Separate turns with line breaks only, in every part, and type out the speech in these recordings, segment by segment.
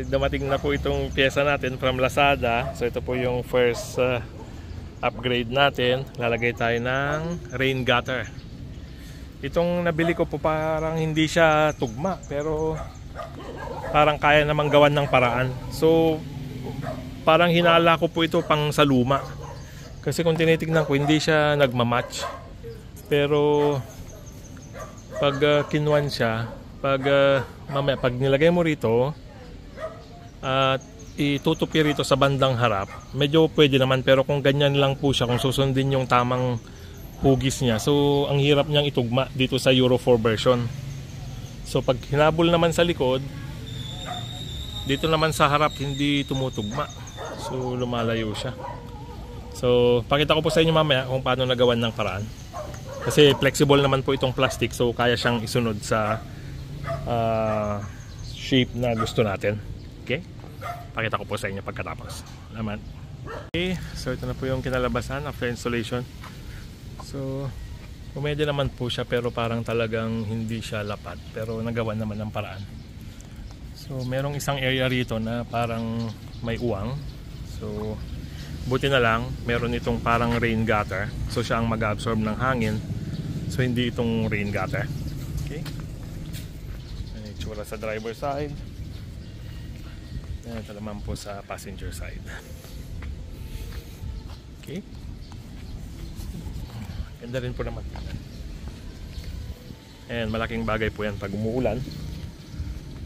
Dumating na po itong pyesa natin from Lazada. So ito po yung first upgrade natin. Lalagay tayo ng rain gutter. Itong nabili ko po parang hindi siya tugma, pero parang kaya namang gawan ng paraan. So parang hinala ko po ito pang sa luma. Kasi kung tinitignan ko, hindi siya nagmamatch. Pero pag kinuan siya, mamaya pag nilagay mo rito at itutupi rito sa bandang harap, medyo pwede naman. Pero kung ganyan lang po siya, kung susundin yung tamang hugis niya, so ang hirap niyang itugma dito sa Euro 4 version. So pag hinabol naman sa likod, dito naman sa harap hindi tumutugma, so lumalayo siya. So pakita ko po sa inyo mamaya kung paano nagawan ng paraan, kasi flexible naman po itong plastic, so kaya siyang isunod sa shape na gusto natin. Okay, pakita ko po sa inyo pagkatapos naman. Okay, so ito na po yung kinalabasan after installation. So pumede naman po siya, pero parang talagang hindi siya lapad, pero nagawa naman ng paraan. So merong isang area rito na parang may uwang, so buti na lang meron itong parang rain gutter, so siya ang mag-absorb ng hangin, so hindi itong rain gutter. Okay, itsura sa driver side. Ito naman po sa passenger side. Okay, ganda rin po naman. And malaking bagay po yan pag umuulan,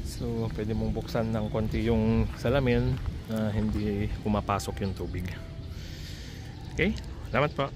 so pwede mong buksan ng konti yung salamin na hindi pumapasok yung tubig. Okay, salamat po.